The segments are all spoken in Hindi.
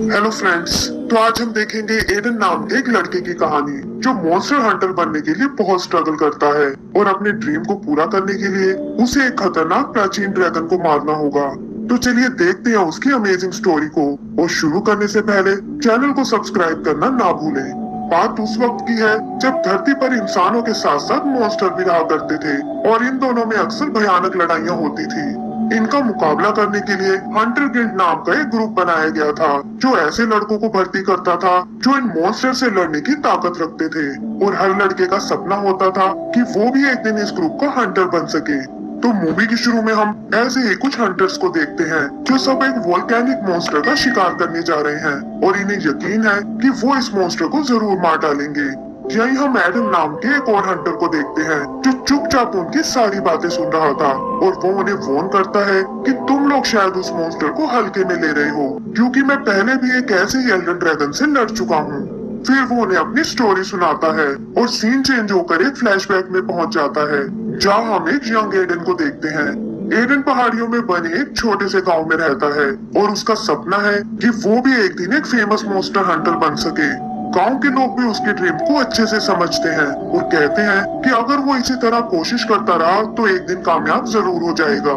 Hello friends. तो आज हम देखेंगे एडन नाम के एक लड़के की कहानी जो मॉन्स्टर हंटर बनने के लिए बहुत स्ट्रगल करता है और अपने ड्रीम को पूरा करने के लिए उसे एक खतरनाक प्राचीन ड्रैगन को मारना होगा। तो चलिए देखते हैं उसकी अमेजिंग स्टोरी को। और शुरू करने से पहले चैनल को सब्सक्राइब करना ना भूलें। बात उस वक्त की है जब धरती पर इंसानों के साथ साथ मॉन्स्टर भी रहा करते थे और इन दोनों में अक्सर भयानक लड़ाइयाँ होती थी। इनका मुकाबला करने के लिए हंटर गिल्ड नाम का एक ग्रुप बनाया गया था जो ऐसे लड़कों को भर्ती करता था जो इन मॉन्स्टर से लड़ने की ताकत रखते थे। और हर लड़के का सपना होता था कि वो भी एक दिन इस ग्रुप का हंटर बन सके। तो मूवी के शुरू में हम ऐसे ही कुछ हंटर्स को देखते हैं जो सब एक वोल्केनिक मॉन्स्टर का शिकार करने जा रहे हैं और इन्हें यकीन है कि वो इस मॉन्स्टर को जरूर मार डालेंगे। यही हम एडम नाम के एक और हंटर को देखते हैं जो चुपचाप उनकी सारी बातें सुन रहा था और वो उन्हें वार्न करता है कि तुम लोग शायद उस मॉन्स्टर को हल्के में ले रहे हो क्योंकि मैं पहले भी एक ऐसे ही एल्डर ड्रैगन से लड़ चुका हूँ। फिर वो उन्हें अपनी स्टोरी सुनाता है और सीन चेंज होकर एक फ्लैशबैक में पहुंच जाता है जहाँ हम एक यंग एडन को देखते हैं। एडन पहाड़ियों में बने एक छोटे से गांव में रहता है और उसका सपना है कि वो भी एक दिन एक फेमस मॉन्स्टर हंटर बन सके। गांव के लोग भी उसके ड्रीम को अच्छे से समझते हैं और कहते हैं कि अगर वो इसी तरह कोशिश करता रहा तो एक दिन कामयाब जरूर हो जाएगा।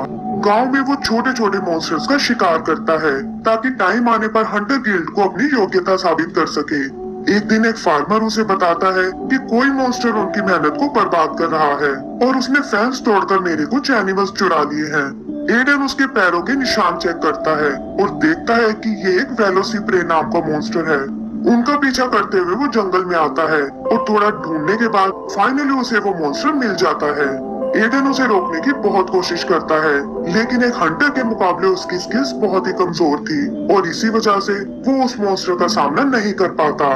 गांव में वो छोटे छोटे मॉन्स्टर्स का शिकार करता है ताकि टाइम आने पर हंटर गिल्ड को अपनी योग्यता साबित कर सके। एक दिन एक फार्मर उसे बताता है कि कोई मॉन्स्टर उनकी मेहनत को बर्बाद कर रहा है और उसने फेंस तोड़कर मेरे कुछ एनिमल्स चुरा लिए हैं। एडन उसके पैरों के निशान चेक करता है और देखता है कि ये एक वेलोसिप्रे नाम का मॉन्स्टर है। उनका पीछा करते हुए वो जंगल में आता है और थोड़ा ढूंढने के बाद फाइनली उसे वो मॉन्स्टर मिल जाता है। एडन उसे रोकने की बहुत कोशिश करता है लेकिन एक हंटर के मुकाबले उसकी स्किल्स बहुत ही कमजोर थी और इसी वजह से वो उस मॉन्स्टर का सामना नहीं कर पाता।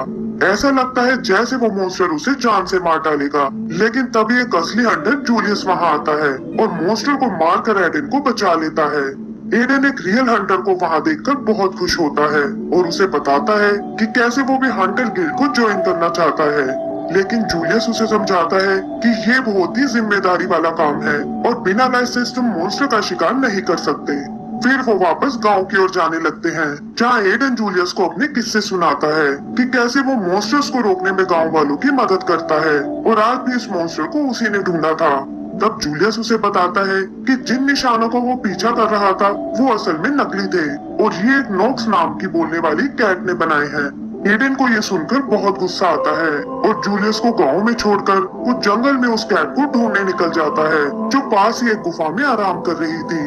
ऐसा लगता है जैसे वो मॉन्स्टर उसे जान से मार डालेगा, लेकिन तभी एक असली हंटर जूलियस वहाँ आता है और मॉन्स्टर को मारकर एडन को बचा लेता है। एडन एक रियल हंटर को वहाँ देखकर बहुत खुश होता है और उसे बताता है कि कैसे वो भी हंटर गिल्ड को ज्वाइन करना चाहता है। लेकिन जूलियस उसे समझाता है कि ये बहुत ही जिम्मेदारी वाला काम है और बिना लाइसेंस तुम मॉन्स्टर का शिकार नहीं कर सकते। फिर वो वापस गांव की ओर जाने लगते हैं जहाँ एडन जूलियस को अपने किस्से सुनाता है कि कैसे वो मॉन्स्टर्स को रोकने में गांव वालों की मदद करता है और आज भी इस मॉन्स्टर को उसी ने ढूंढा था। तब जूलियस उसे बताता है कि जिन निशानों का वो पीछा कर रहा था वो असल में नकली थे और ये एक नॉक्स नाम की बोलने वाली कैट ने बनाए हैं। एडन को ये सुनकर बहुत गुस्सा आता है और जूलियस को गांव में छोड़कर वो जंगल में उस कैट को ढूंढने निकल जाता है जो पास ही एक गुफा में आराम कर रही थी।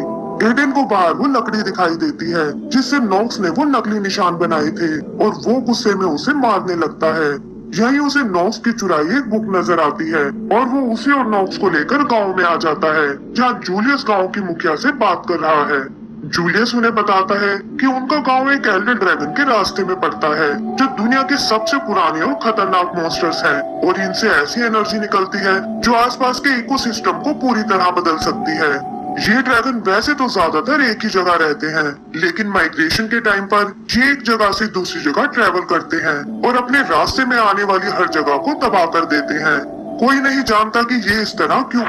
एडन को बाहर वो लकड़ी दिखाई देती है जिससे नॉक्स ने वो नकली निशान बनाए थे और वो गुस्से में उसे मारने लगता है। यहीं उसे नॉक्स की चुराई एक बुक नजर आती है और वो उसे और नॉक्स को लेकर गांव में आ जाता है जहाँ जूलियस गांव की मुखिया से बात कर रहा है। जूलियस उन्हें बताता है कि उनका गांव एक एल्डर ड्रैगन के रास्ते में पड़ता है जो दुनिया के सबसे पुराने और खतरनाक मॉन्स्टर्स हैं और इनसे ऐसी एनर्जी निकलती है जो आसपास के इकोसिस्टम को पूरी तरह बदल सकती है। ये ड्रैगन वैसे तो ज्यादातर एक ही जगह रहते हैं लेकिन माइग्रेशन के टाइम पर ये एक जगह से दूसरी जगह ट्रैवल करते हैं और अपने रास्ते में आने वाली हर जगह को तबाह कर देते हैं। कोई नहीं जानता कि ये इस तरह क्यों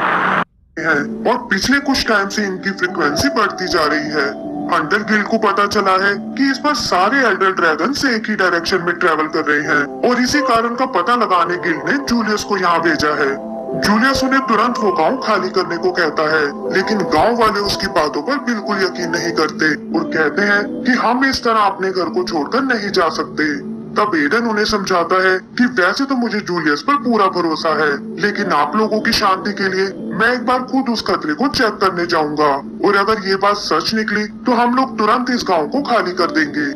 है और पिछले कुछ टाइम से इनकी फ्रीक्वेंसी बढ़ती जा रही है। हंटर गिल्ड को पता चला है कि इस बार सारे एल्डर ड्रैगन एक ही डायरेक्शन में ट्रैवल कर रहे हैं और इसी कारण का पता लगाने गिल्ड ने जूलियस को यहाँ भेजा है। जूलियस उन्हें तुरंत वो गांव खाली करने को कहता है लेकिन गांव वाले उसकी बातों पर बिल्कुल यकीन नहीं करते और कहते हैं कि हम इस तरह अपने घर को छोड़कर नहीं जा सकते। तब एडन उन्हें समझाता है कि वैसे तो मुझे जूलियस पर पूरा भरोसा है लेकिन आप लोगों की शांति के लिए मैं एक बार खुद उस खतरे को चेक करने जाऊंगा और अगर ये बात सच निकली तो हम लोग तुरंत इस गाँव को खाली कर देंगे।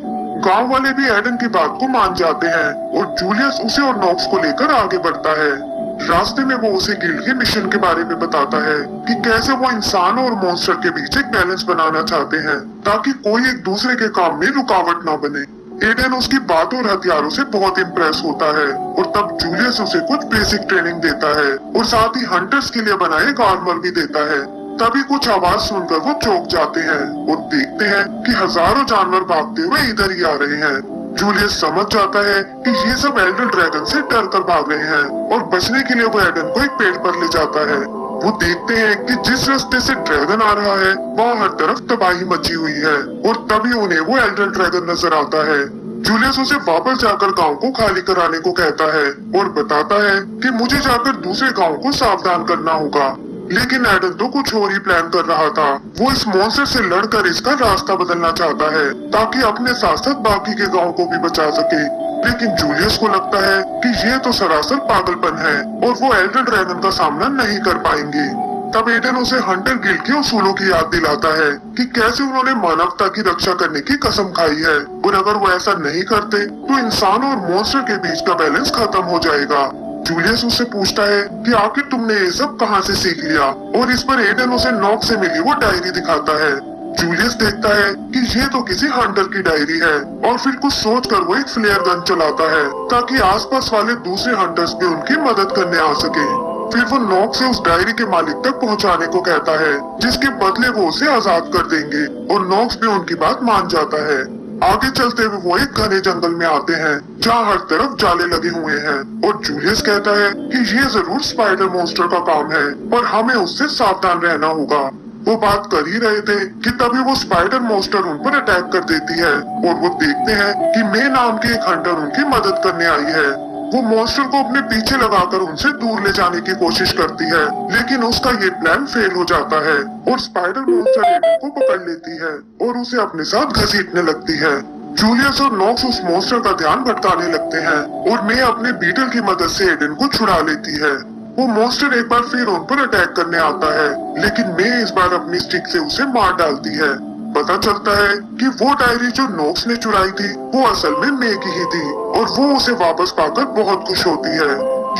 गाँव वाले भी एडन की बात को मान जाते हैं और जूलियस उसे और नॉक्स को लेकर आगे बढ़ता है। रास्ते में वो उसे गिल्ड के मिशन के बारे में बताता है कि कैसे वो इंसान और मॉन्स्टर के बीच एक बैलेंस बनाना चाहते हैं ताकि कोई एक दूसरे के काम में रुकावट ना बने। एडन उसकी बातों और हथियारों से बहुत इम्प्रेस होता है और तब जूलियस उसे कुछ बेसिक ट्रेनिंग देता है और साथ ही हंटर्स के लिए बनाए एक आर्मर भी देता है। तभी कुछ आवाज सुनकर वो चौंक जाते हैं और देखते हैं कि हजारों जानवर भागते हुए इधर ही आ रहे हैं। जूलियस समझ जाता है कि ये सब एल्डर ड्रैगन से डर कर भाग रहे हैं और बचने के लिए वो एडन को एक पेड़ पर ले जाता है। वो देखते हैं कि जिस रास्ते से ड्रैगन आ रहा है वहाँ हर तरफ तबाही मची हुई है और तभी उन्हें वो एल्डर ड्रैगन नजर आता है। जूलियस उसे वापस जाकर गांव को खाली कराने को कहता है और बताता है कि मुझे जाकर दूसरे गांव को सावधान करना होगा। लेकिन एडन तो कुछ और ही प्लान कर रहा था। वो इस मॉन्स्टर से लड़कर इसका रास्ता बदलना चाहता है ताकि अपने साथ साथ बाकी के गांव को भी बचा सके। लेकिन जूलियस को लगता है कि ये तो सरासर पागलपन है और वो एल्डर ड्रैगन का सामना नहीं कर पाएंगे। तब एडन उसे हंटर गिल्ड के उसूलों की याद दिलाता है कि कैसे उन्होंने मानवता की रक्षा करने की कसम खाई है और अगर वो ऐसा नहीं करते तो इंसान और मॉन्स्टर के बीच का बैलेंस खत्म हो जाएगा। जूलियस उससे पूछता है कि आखिर तुमने ये सब कहां से सीख लिया, और इस पर एडन उसे नॉक्स से मिली वो डायरी दिखाता है। जूलियस देखता है कि ये तो किसी हंटर की डायरी है और फिर कुछ सोचकर वो एक फ्लेयर गन चलाता है ताकि आसपास वाले दूसरे हंटर्स भी उनकी मदद करने आ सके। फिर वो नॉक्स से उस डायरी के मालिक तक पहुंचाने को कहता है, जिसके बदले वो उसे आजाद कर देंगे, और नॉक्स भी उनकी बात मान जाता है। आगे चलते हुए वो एक घने जंगल में आते हैं जहाँ हर तरफ जाले लगे हुए हैं, और जूलियस कहता है कि ये जरूर स्पाइडर मॉन्स्टर का काम है और हमें उससे सावधान रहना होगा। वो बात कर ही रहे थे कि तभी वो स्पाइडर मॉन्स्टर उन पर अटैक कर देती है और वो देखते हैं कि मे नाम के एक हंटर उनकी मदद करने आई है। वो मॉन्स्टर को अपने पीछे लगाकर उनसे दूर ले जाने की कोशिश करती है, लेकिन उसका ये प्लान फेल हो जाता है और स्पाइडर मॉन्स्टर एडन को पकड़ लेती है और उसे अपने साथ घसीटने लगती है। जूलियस और नॉक्स उस मॉन्स्टर का ध्यान भटकाने लगते हैं और मे अपने बीटल की मदद से एडन को छुड़ा लेती है। वो मॉन्स्टर एक बार फिर उन पर अटैक करने आता है, लेकिन मे इस बार अपनी स्टिक से उसे मार डालती है। पता चलता है कि वो डायरी जो नॉक्स ने चुराई थी वो असल में मे की ही थी और वो उसे वापस पाकर बहुत खुश होती है।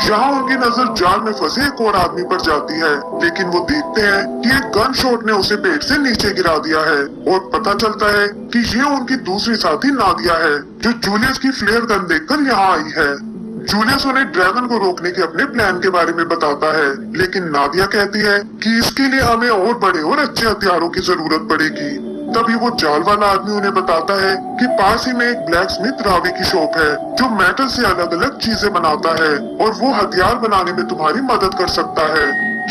यहाँ उनकी नजर जाल में फंसे एक और आदमी पर जाती है, लेकिन वो देखते हैं कि एक गन शॉट ने उसे पेट से नीचे गिरा दिया है और पता चलता है कि ये उनकी दूसरी साथी नादिया है जो जूलियस की फ्लेयर गन देखकर यहाँ आई है। जूलियस उन्हें ड्रैगन को रोकने के अपने प्लान के बारे में बताता है, लेकिन नादिया कहती है कि इसके लिए हमें और बड़े और अच्छे हथियारों की जरूरत पड़ेगी। तभी वो जाल वाला आदमी उन्हें बताता है कि पास ही में एक ब्लैक स्मिथ रावी की शॉप है जो मेटल से अलग अलग चीजें बनाता है और वो हथियार बनाने में तुम्हारी मदद कर सकता है।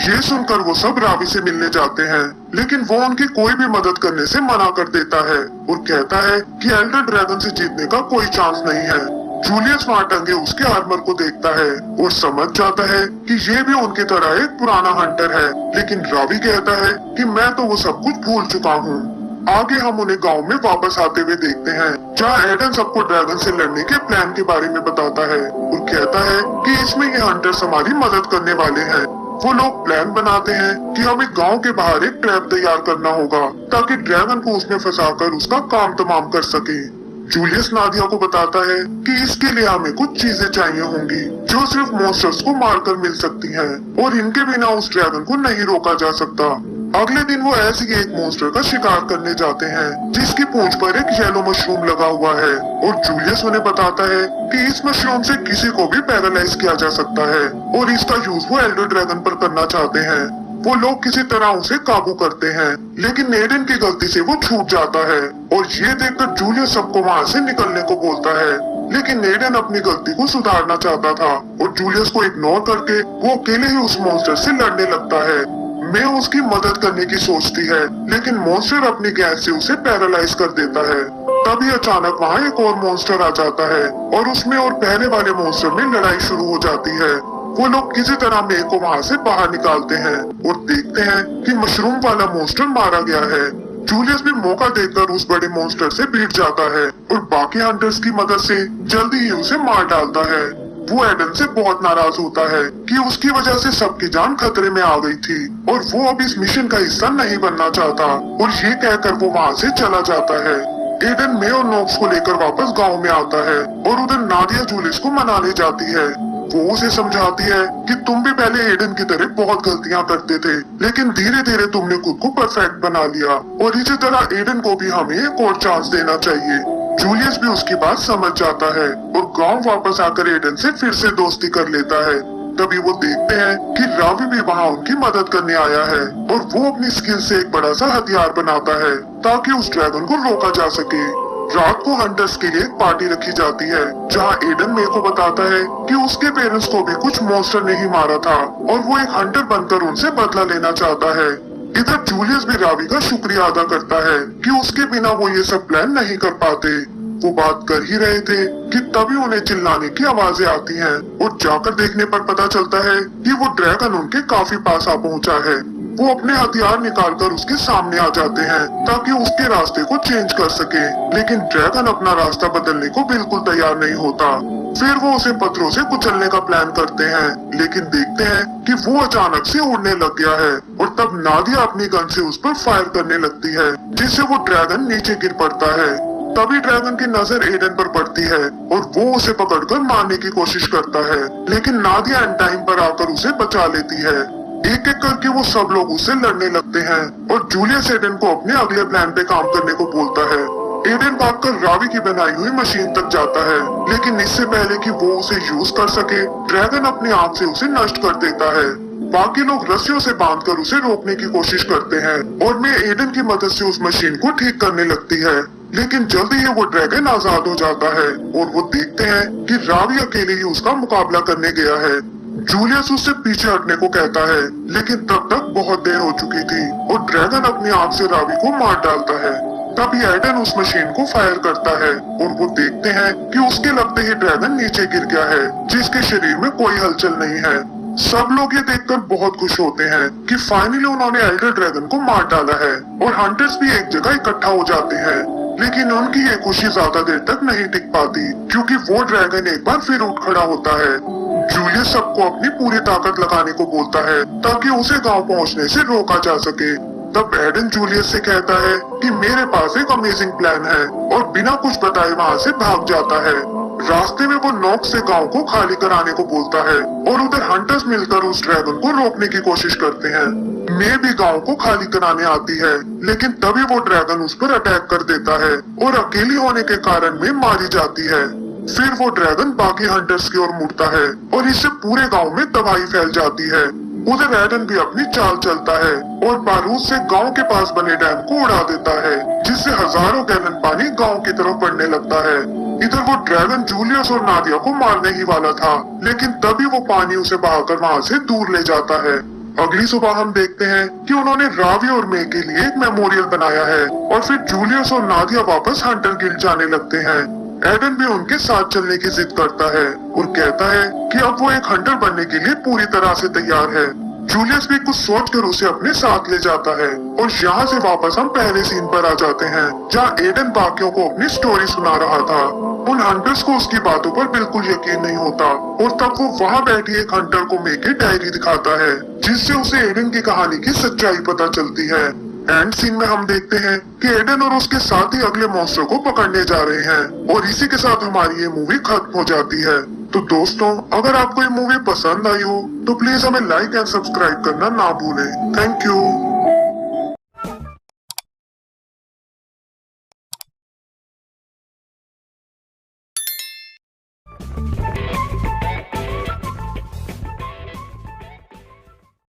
ये सुनकर वो सब रावी से मिलने जाते हैं, लेकिन वो उनकी कोई भी मदद करने से मना कर देता है और कहता है कि एल्डर ड्रैगन से जीतने का कोई चांस नहीं है। जूलियस वहाँ टंगे उसके आर्मर को देखता है और समझ जाता है कि ये भी उनकी तरह एक पुराना हंटर है, लेकिन रावी कहता है कि मैं तो वो सब कुछ भूल चुका हूँ। आगे हम उन्हें गांव में वापस आते हुए देखते हैं जहाँ एडन सबको ड्रैगन से लड़ने के प्लान के बारे में बताता है और कहता है कि इसमें ये हंटर्स हमारी मदद करने वाले हैं। वो लोग प्लान बनाते हैं कि हमें गांव के बाहर एक ट्रैप तैयार करना होगा ताकि ड्रैगन को उसमें फंसाकर उसका काम तमाम कर सके। जूलियस नादिया को बताता है कि इसके लिए हमें कुछ चीजें चाहिए होंगी जो सिर्फ मॉन्स्टर्स को मारकर मिल सकती हैं और इनके बिना उस ड्रैगन को नहीं रोका जा सकता। अगले दिन वो ऐसे ही एक मॉन्स्टर का शिकार करने जाते हैं जिसकी पूंछ पर एक येलो मशरूम लगा हुआ है और जूलियस उन्हें बताता है कि इस मशरूम से किसी को भी पैरालाइज किया जा सकता है और इसका यूज वो एल्डर ड्रैगन पर करना चाहते हैं। वो लोग किसी तरह उसे काबू करते हैं, लेकिन एडन की गलती से वो छूट जाता है और ये देखकर जूलियस सबको वहाँ से निकलने को बोलता है, लेकिन एडन अपनी गलती को सुधारना चाहता था और जूलियस को इग्नोर करके वो अकेले ही उस मॉन्स्टर से लड़ने लगता है। मैं उसकी मदद करने की सोचती है, लेकिन मॉन्स्टर अपनी गैस से उसे पैरालाइज कर देता है। तभी अचानक वहाँ एक और मॉन्स्टर आ जाता है और उसमें और पहले वाले मॉन्स्टर में लड़ाई शुरू हो जाती है। वो लोग किसी तरह मे को वहाँ से बाहर निकालते हैं और देखते हैं कि मशरूम वाला मॉन्स्टर मारा गया है। जूलियस भी मौका देखकर उस बड़े मॉन्स्टर से भिड़ जाता है और बाकी हंटर्स की मदद से जल्दी ही उसे मार डालता है। वो एडन से बहुत नाराज होता है कि उसकी वजह से सबकी जान खतरे में आ गई थी और वो अब इस मिशन का हिस्सा नहीं बनना चाहता और ये कहकर वो वहाँ से चला जाता है। एडन मे और नॉक्स को लेकर वापस गांव में आता है और उधर नादिया जूलियस को मनाने जाती है। वो उसे समझाती है कि तुम भी पहले एडन की तरह बहुत गलतियां करते थे, लेकिन धीरे धीरे तुमने खुद को परफेक्ट बना लिया और इसी तरह एडन को भी हमें एक और चांस देना चाहिए। जूलियस भी उसकी बात समझ जाता है और गांव वापस आकर एडन से फिर से दोस्ती कर लेता है। तभी वो देखते हैं कि रावी भी वहाँ उनकी मदद करने आया है और वो अपनी स्किल से एक बड़ा सा हथियार बनाता है ताकि उस ड्रैगन को रोका जा सके। रात को हंटर्स के लिए एक पार्टी रखी जाती है जहाँ एडन मे को बताता है कि उसके पेरेंट्स को भी कुछ मॉन्स्टर ने ही मारा था और वो एक हंटर बनकर उनसे बदला लेना चाहता है। इधर जूलियस भी रावी का शुक्रिया अदा करता है कि उसके बिना वो ये सब प्लान नहीं कर पाते। वो बात कर ही रहे थे कि तभी उन्हें चिल्लाने की आवाजें आती हैं और जाकर देखने पर पता चलता है कि वो ड्रैगन उनके काफी पास आ पहुंचा है। वो अपने हथियार निकालकर उसके सामने आ जाते हैं ताकि उसके रास्ते को चेंज कर सके, लेकिन ड्रैगन अपना रास्ता बदलने को बिल्कुल तैयार नहीं होता। फिर वो उसे पत्थरों से कुचलने का प्लान करते हैं, लेकिन देखते हैं कि वो अचानक से उड़ने लग गया है और तब नादिया अपनी गन से उस पर फायर करने लगती है, जिससे वो ड्रैगन नीचे गिर पड़ता है। तभी ड्रैगन की नजर एडन पर पड़ती है और वो उसे पकड़कर मारने की कोशिश करता है, लेकिन नादिया एंड टाइम पर आकर उसे बचा लेती है। एक एक करके वो सब लोग उससे लड़ने लगते हैं और जूलियस एडन को अपने अगले प्लान पे काम करने को बोलता है। एडन भागकर रावी की बनाई हुई मशीन तक जाता है, लेकिन इससे पहले कि वो उसे यूज कर सके, ड्रैगन अपनी आंख से उसे नष्ट कर देता है। बाकी लोग रस्सियों से बांधकर उसे रोकने की कोशिश करते हैं और मैं एडन की मदद से उस मशीन को ठीक करने लगती है, लेकिन जल्दी ही वो ड्रैगन आजाद हो जाता है और वो देखते हैं कि रावी अकेले ही उसका मुकाबला करने गया है। जूलियस उससे पीछे हटने को कहता है, लेकिन तब तक बहुत देर हो चुकी थी और ड्रैगन अपनी आंख से रावी को मार डालता है। तभी एडन उस मशीन को फायर करता है और वो देखते हैं कि उसके लगते ही ड्रैगन नीचे गिर गया है, जिसके शरीर में कोई हलचल नहीं है। सब लोग ये देखकर बहुत खुश होते हैं कि फाइनली उन्होंने एल्डर ड्रैगन को मार डाला है और हंटर्स भी एक जगह इकट्ठा हो जाते हैं। लेकिन उनकी ये खुशी ज्यादा देर तक नहीं टिक पाती, क्योंकि वो ड्रैगन एक बार फिर उठ खड़ा होता है। जूलियस सबको अपनी पूरी ताकत लगाने को बोलता है ताकि उसे गांव पहुंचने से रोका जा सके। तब एडन जूलियस से कहता है कि मेरे पास एक अमेजिंग प्लान है और बिना कुछ बताए वहाँ से भाग जाता है। रास्ते में वो नॉक्स से गांव को खाली कराने को बोलता है और उधर हंटर्स मिलकर उस ड्रैगन को रोकने की कोशिश करते हैं। मे भी गांव को खाली कराने आती है, लेकिन तभी वो ड्रैगन उस पर अटैक कर देता है और अकेली होने के कारण में मारी जाती है। फिर वो ड्रैगन बाकी हंटर्स की ओर मुड़ता है और इससे पूरे गांव में तबाही फैल जाती है। उधर एडन भी अपनी चाल चलता है और बारूद से गांव के पास बने डैम को उड़ा देता है, जिससे हजारों गैलन पानी गांव की तरफ बढ़ने लगता है। इधर वो ड्रैगन जूलियस और नादिया को मारने ही वाला था, लेकिन तभी वो पानी उसे बहाकर वहाँ से दूर ले जाता है। अगली सुबह हम देखते हैं कि उन्होंने रावी और मे के लिए एक मेमोरियल बनाया है और फिर जूलियस और नादिया वापस हंटर गिल्ड जाने लगते हैं। एडन भी उनके साथ चलने की जिद करता है और कहता है कि अब वो एक हंटर बनने के लिए पूरी तरह से तैयार है। जूलियस भी कुछ सोचकर उसे अपने साथ ले जाता है और यहाँ से वापस हम पहले सीन पर आ जाते हैं, जहाँ एडन बाकियों को अपनी स्टोरी सुना रहा था। उन हंटर्स को उसकी बातों पर बिल्कुल यकीन नहीं होता और तब वो वहाँ बैठी एक हंटर को मे की डायरी दिखाता है, जिससे उसे एडन की कहानी की सच्चाई पता चलती है। एंड सीन में हम देखते हैं कि एडन और उसके साथी अगले मॉन्स्टर को पकड़ने जा रहे हैं और इसी के साथ हमारी ये मूवी खत्म हो जाती है। तो दोस्तों, अगर आपको ये मूवी पसंद आई हो तो प्लीज हमें लाइक एंड सब्सक्राइब करना ना भूलें। Thank you.